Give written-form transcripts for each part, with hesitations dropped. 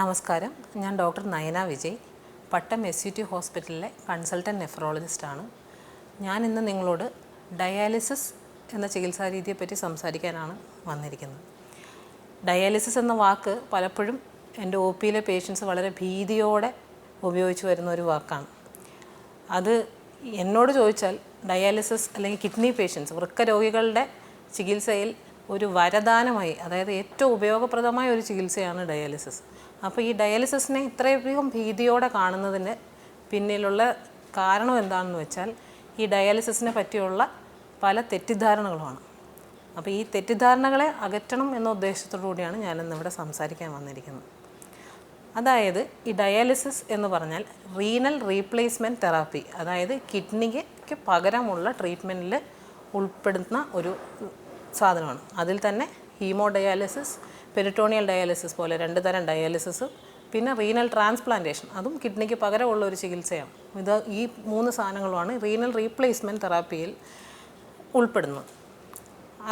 നമസ്കാരം, ഞാൻ ഡോക്ടർ നയന വിജയ്, പട്ടം SUT ഹോസ്പിറ്റലിലെ കൺസൾട്ടൻറ്റ് നെഫ്രോളജിസ്റ്റാണ്. ഞാൻ ഇന്ന് നിങ്ങളോട് ഡയാലിസിസ് എന്ന ചികിത്സാ രീതിയെപ്പറ്റി സംസാരിക്കാനാണ് വന്നിരിക്കുന്നത്. ഡയാലിസിസ് എന്ന വാക്ക് പലപ്പോഴും എൻ്റെ OPയിലെ പേഷ്യൻസ് വളരെ ഭീതിയോടെ ഉപയോഗിച്ച് വരുന്ന ഒരു വാക്കാണ്. അത് എന്നോട് ചോദിച്ചാൽ ഡയാലിസിസ് അല്ലെങ്കിൽ കിഡ്നി പേഷ്യൻസ്, വൃക്ക രോഗികളുടെ ചികിത്സയിൽ ഒരു വരദാനമായി, അതായത് ഏറ്റവും ഉപയോഗപ്രദമായ ഒരു ചികിത്സയാണ് ഡയാലിസിസ്. അപ്പോൾ ഈ ഡയാലിസിസിനെ ഇത്രയധികം ഭീതിയോടെ കാണുന്നതിന് പിന്നിലുള്ള കാരണം എന്താണെന്ന് വെച്ചാൽ ഈ ഡയാലിസിസിനെ പറ്റിയുള്ള പല തെറ്റിദ്ധാരണകളുമാണ്. അപ്പോൾ ഈ തെറ്റിദ്ധാരണകളെ അകറ്റണം എന്ന ഉദ്ദേശത്തോടു കൂടിയാണ് ഞാനിന്നിവിടെ സംസാരിക്കാൻ വന്നിരിക്കുന്നത്. അതായത് ഈ ഡയാലിസിസ് എന്ന് പറഞ്ഞാൽ റീനൽ റീപ്ലേസ്മെൻറ്റ് തെറാപ്പി, അതായത് കിഡ്നിക്ക് പകരമുള്ള ട്രീറ്റ്മെൻറ്റിൽ ഉൾപ്പെടുന്ന ഒരു സാധനമാണ്. അതിൽ തന്നെ ഹീമോ ഡയാലിസിസ്, പെരിറ്റോണിയൽ ഡയാലിസിസ് പോലെ 2 തരം ഡയാലിസിസ്, പിന്നെ റീനൽ ട്രാൻസ്പ്ലാന്റേഷൻ, അതും കിഡ്നിക്ക് പകരമുള്ള ഒരു ചികിത്സയാണ്. ഈ 3 സാധനങ്ങളുമാണ് റീനൽ റീപ്ലേസ്മെൻറ്റ് തെറാപ്പിയിൽ ഉൾപ്പെടുന്നത്.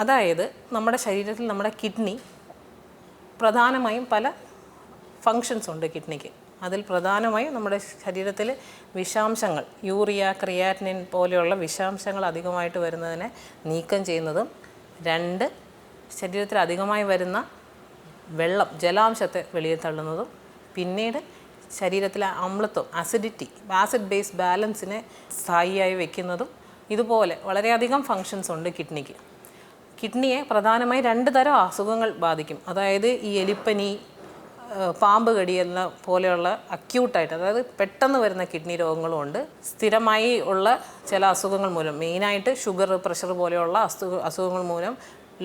അതായത് നമ്മുടെ ശരീരത്തിൽ നമ്മുടെ കിഡ്നി പ്രധാനമായും പല ഫങ്ഷൻസ് ഉണ്ട് കിഡ്നിക്ക്. അതിൽ പ്രധാനമായും നമ്മുടെ ശരീരത്തിൽ വിഷാംശങ്ങൾ, യൂറിയ, ക്രിയാറ്റിനിൻ പോലെയുള്ള വിഷാംശങ്ങൾ അധികമായിട്ട് വരുന്നതിനെ നീക്കം ചെയ്യുന്നതും, 2 ശരീരത്തിൽ അധികമായി വരുന്ന വെള്ളം, ജലാംശത്തെ വെളിയിൽ തള്ളുന്നതും, പിന്നീട് ശരീരത്തിലെ അമ്ലത്വം, ആസിഡ് ബേസ് ബാലൻസിനെ സ്ഥായിയായി വയ്ക്കുന്നതും, ഇതുപോലെ വളരെയധികം ഫങ്ഷൻസ് ഉണ്ട് കിഡ്നിക്ക്. കിഡ്നിയെ പ്രധാനമായി 2 തരം അസുഖങ്ങൾ ബാധിക്കും. അതായത് ഈ എലിപ്പനി, പാമ്പ് കടിയെന്ന പോലെയുള്ള അക്യൂട്ടായിട്ട്, അതായത് പെട്ടെന്ന് വരുന്ന കിഡ്നി രോഗങ്ങളുമുണ്ട്. സ്ഥിരമായി ഉള്ള ചില അസുഖങ്ങൾ മൂലം, മെയിനായിട്ട് ഷുഗർ, പ്രഷർ പോലെയുള്ള അസുഖങ്ങൾ മൂലം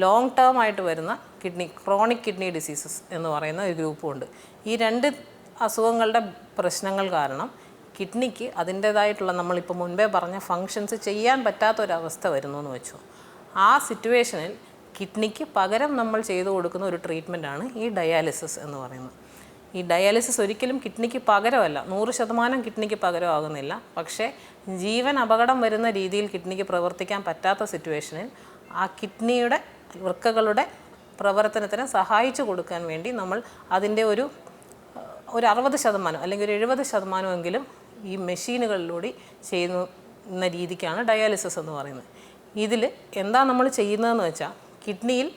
ലോങ് ടേം ആയിട്ട് വരുന്ന ക്രോണിക് കിഡ്നി ഡിസീസസ് എന്ന് പറയുന്ന ഒരു ഗ്രൂപ്പുമുണ്ട്. ഈ 2 അസുഖങ്ങളുടെ പ്രശ്നങ്ങൾ കാരണം കിഡ്നിക്ക് അതിൻ്റേതായിട്ടുള്ള, നമ്മളിപ്പോൾ മുൻപേ പറഞ്ഞ ഫങ്ഷൻസ് ചെയ്യാൻ പറ്റാത്തൊരവസ്ഥ വരുന്നു എന്ന് വെച്ചു. ആ സിറ്റുവേഷനിൽ കിഡ്നിക്ക് പകരം നമ്മൾ ചെയ്തു കൊടുക്കുന്ന ഒരു ട്രീറ്റ്മെൻറ്റാണ് ഈ ഡയാലിസിസ് എന്ന് പറയുന്നത്. ഈ ഡയാലിസിസ് ഒരിക്കലും കിഡ്നിക്ക് പകരമല്ല, 100% കിഡ്നിക്ക് പകരമാകുന്നില്ല. പക്ഷേ ജീവൻ അപകടം വരുന്ന രീതിയിൽ കിഡ്നിക്ക് പ്രവർത്തിക്കാൻ പറ്റാത്ത സിറ്റുവേഷനിൽ ആ കിഡ്നിയുടെ, വൃക്കകളുടെ പ്രവർത്തനത്തിന് സഹായിച്ചു കൊടുക്കാൻ വേണ്ടി നമ്മൾ അതിൻ്റെ ഒരു 60% അല്ലെങ്കിൽ ഒരു 70% ഈ മെഷീനുകളിലൂടെ ചെയ്യുന്ന രീതിക്കാണ് ഡയാലിസിസ് എന്ന് പറയുന്നത്. ഇതിൽ എന്താ നമ്മൾ ചെയ്യുന്നതെന്ന് വെച്ചാൽ, കിഡ്നിയിൽ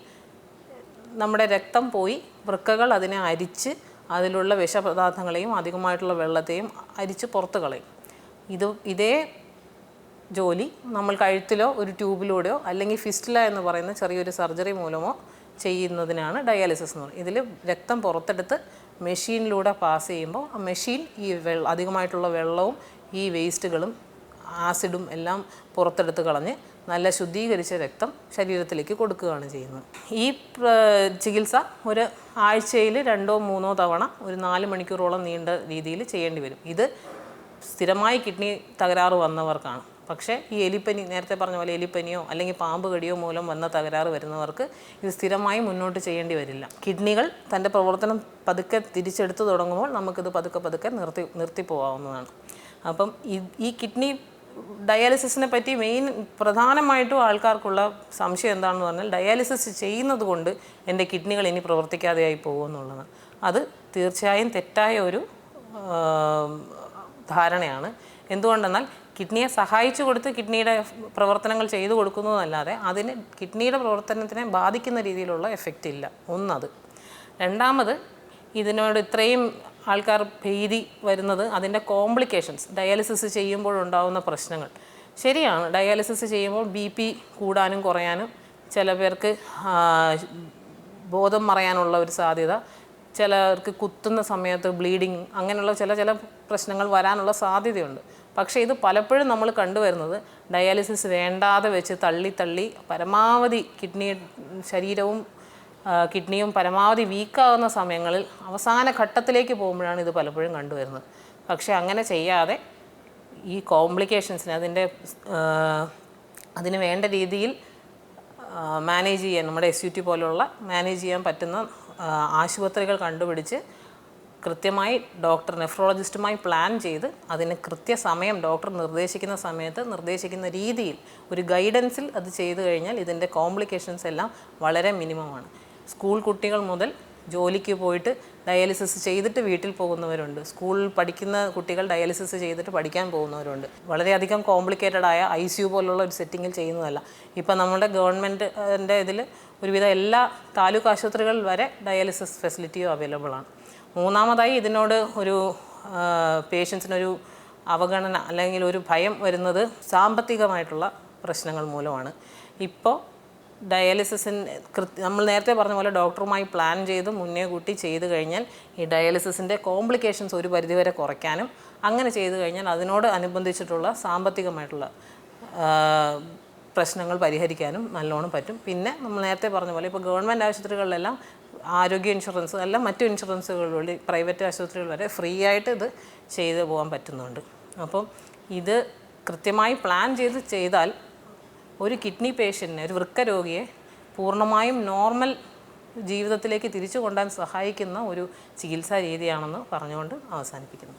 നമ്മുടെ രക്തം പോയി വൃക്കകൾ അതിനെ അരിച്ച് അതിലുള്ള വിഷപദാർത്ഥങ്ങളെയും അധികമായിട്ടുള്ള വെള്ളത്തെയും അരിച്ച് പുറത്ത് കളയും. ഇതേ ജോലി നമ്മൾ കഴുത്തിലോ ഒരു ട്യൂബിലൂടെയോ അല്ലെങ്കിൽ ഫിസ്റ്റുല എന്ന് പറയുന്ന ചെറിയൊരു സർജറി മൂലമോ ചെയ്യുന്നതിനാണ് ഡയാലിസിസ് എന്ന് പറയുന്നത്. ഇതിൽ രക്തം പുറത്തെടുത്ത് മെഷീനിലൂടെ പാസ് ചെയ്യുമ്പോൾ ആ മെഷീൻ ഈ അധികമായിട്ടുള്ള വെള്ളവും ഈ വേസ്റ്റുകളും ആസിഡും എല്ലാം പുറത്തെടുത്ത് കളഞ്ഞ് നല്ല ശുദ്ധീകരിച്ച രക്തം ശരീരത്തിലേക്ക് കൊടുക്കുകയാണ് ചെയ്യുന്നത്. ഈ ചികിത്സ ഒരു ആഴ്ചയിൽ 2-3 തവണ ഒരു 4 മണിക്കൂറോളം നീണ്ട രീതിയിൽ ചെയ്യേണ്ടി വരും. ഇത് സ്ഥിരമായി കിഡ്നി തകരാറ് വന്നവർക്കാണ്. പക്ഷേ ഈ എലിപ്പനി, നേരത്തെ പറഞ്ഞ പോലെ എലിപ്പനിയോ അല്ലെങ്കിൽ പാമ്പ് കടിയോ മൂലം വന്ന തകരാറ് വരുന്നവർക്ക് ഇത് സ്ഥിരമായി മുന്നോട്ട് ചെയ്യേണ്ടി വരില്ല. കിഡ്നികൾ തൻ്റെ പ്രവർത്തനം പതുക്കെ തിരിച്ചെടുത്ത് തുടങ്ങുമ്പോൾ നമുക്കിത് പതുക്കെ നിർത്തി പോകാവുന്നതാണ്. അപ്പം ഈ കിഡ്നി ഡയാലിസിസിനെ പറ്റി പ്രധാനമായിട്ടും ആൾക്കാർക്കുള്ള സംശയം എന്താണെന്ന് പറഞ്ഞാൽ, ഡയാലിസിസ് ചെയ്യുന്നത് കൊണ്ട് എൻ്റെ കിഡ്നികൾ ഇനി പ്രവർത്തിക്കാതെയായി പോകുമെന്നുള്ളതാണ്. അത് തീർച്ചയായും തെറ്റായ ഒരു ധാരണയാണ്. എന്തുകൊണ്ടെന്നാൽ കിഡ്നിയെ സഹായിച്ചു കൊടുത്ത് കിഡ്നിയുടെ പ്രവർത്തനങ്ങൾ ചെയ്തു കൊടുക്കുന്നതല്ലാതെ അതിന് കിഡ്നിയുടെ പ്രവർത്തനത്തിനെ ബാധിക്കുന്ന രീതിയിലുള്ള എഫക്റ്റ് ഇല്ല. ഒന്നത്. രണ്ടാമത്, ഇതിനോട് ഇത്രയും ആൾക്കാർ ഭീതി വരുന്നത് അതിൻ്റെ കോംപ്ലിക്കേഷൻസ്, ഡയാലിസിസ് ചെയ്യുമ്പോഴുണ്ടാകുന്ന പ്രശ്നങ്ങൾ. ശരിയാണ്, ഡയാലിസിസ് ചെയ്യുമ്പോൾ BP കൂടാനും കുറയാനും, ചില പേർക്ക് ബോധം മറയാനുള്ള ഒരു സാധ്യത, ചിലർക്ക് കുത്തുന്ന സമയത്ത് ബ്ലീഡിങ്, അങ്ങനെയുള്ള ചില പ്രശ്നങ്ങൾ വരാനുള്ള സാധ്യതയുണ്ട്. പക്ഷേ ഇത് പലപ്പോഴും നമ്മൾ കണ്ടുവരുന്നത് ഡയാലിസിസ് വേണ്ടാതെ വെച്ച് തള്ളി പരമാവധി ശരീരവും കിഡ്നിയും പരമാവധി വീക്കാവുന്ന സമയങ്ങളിൽ അവസാന ഘട്ടത്തിലേക്ക് പോകുമ്പോഴാണ് ഇത് പലപ്പോഴും കണ്ടുവരുന്നത്. പക്ഷേ അങ്ങനെ ചെയ്യാതെ ഈ കോംപ്ലിക്കേഷൻസിന് അതിന് വേണ്ട രീതിയിൽ മാനേജ് ചെയ്യാൻ, നമ്മുടെ SUT പോലുള്ള മാനേജ് ചെയ്യാൻ പറ്റുന്ന ആശുപത്രികൾ കണ്ടുപിടിച്ച് കൃത്യമായി ഡോക്ടർ നെഫ്രോളജിസ്റ്റുമായി പ്ലാൻ ചെയ്ത് അതിന് കൃത്യസമയം ഡോക്ടർ നിർദ്ദേശിക്കുന്ന സമയത്ത് നിർദ്ദേശിക്കുന്ന രീതിയിൽ ഒരു ഗൈഡൻസിൽ അത് ചെയ്തു കഴിഞ്ഞാൽ ഇതിൻ്റെ കോംപ്ലിക്കേഷൻസ് എല്ലാം വളരെ മിനിമമാണ്. സ്കൂൾ കുട്ടികൾ മുതൽ ജോലിക്ക് പോയിട്ട് ഡയാലിസിസ് ചെയ്തിട്ട് വീട്ടിൽ പോകുന്നവരുണ്ട്. സ്കൂളിൽ പഠിക്കുന്ന കുട്ടികൾ ഡയാലിസിസ് ചെയ്തിട്ട് പഠിക്കാൻ പോകുന്നവരുണ്ട്. വളരെയധികം കോംപ്ലിക്കേറ്റഡ് ആയ ICU പോലുള്ള ഒരു സെറ്റിങ്ങിൽ ചെയ്യുന്നതല്ല. ഇപ്പം നമ്മുടെ ഗവൺമെൻറ്റിൻ്റെ ഇതിൽ ഒരുവിധം എല്ലാ താലൂക്ക് ആശുപത്രികളിൽ വരെ ഡയാലിസിസ് ഫെസിലിറ്റിയും അവൈലബിൾ ആണ്. മൂന്നാമതായി ഇതിനോട് ഒരു പേഷ്യൻസിനൊരു അവഗണന അല്ലെങ്കിൽ ഒരു ഭയം വരുന്നത് സാമ്പത്തികമായിട്ടുള്ള പ്രശ്നങ്ങൾ മൂലമാണ്. ഇപ്പോൾ ഡയാലിസിസിന് നമ്മൾ നേരത്തെ പറഞ്ഞ പോലെ ഡോക്ടറുമായി പ്ലാൻ ചെയ്ത് മുന്നേ കൂട്ടി ചെയ്ത് കഴിഞ്ഞാൽ ഈ ഡയാലിസിസിൻ്റെ കോംപ്ലിക്കേഷൻസ് ഒരു പരിധിവരെ കുറയ്ക്കാനും അങ്ങനെ ചെയ്തു കഴിഞ്ഞാൽ അതിനോട് അനുബന്ധിച്ചിട്ടുള്ള സാമ്പത്തികമായിട്ടുള്ള പ്രശ്നങ്ങൾ പരിഹരിക്കാനും നല്ലോണം പറ്റും. പിന്നെ നമ്മൾ നേരത്തെ പറഞ്ഞ പോലെ ഇപ്പോൾ ഗവൺമെൻറ് ആശുപത്രികളിലെല്ലാം ആരോഗ്യ ഇൻഷുറൻസ് അല്ല മറ്റു ഇൻഷുറൻസുകൾ വഴി പ്രൈവറ്റ് ആശുപത്രികൾ വരെ ഫ്രീ ആയിട്ട് ഇത് ചെയ്തു പോകാൻ പറ്റുന്നുണ്ട്. അപ്പം ഇത് കൃത്യമായി പ്ലാൻ ചെയ്താൽ ഒരു കിഡ്നി പേഷ്യൻറ്റിനെ, ഒരു വൃക്ക രോഗിയെ പൂർണ്ണമായും നോർമൽ ജീവിതത്തിലേക്ക് തിരിച്ചു കൊണ്ടുവരാൻ സഹായിക്കുന്ന ഒരു ചികിത്സാ രീതിയാണെന്ന് പറഞ്ഞുകൊണ്ട് അവസാനിപ്പിക്കുന്നു.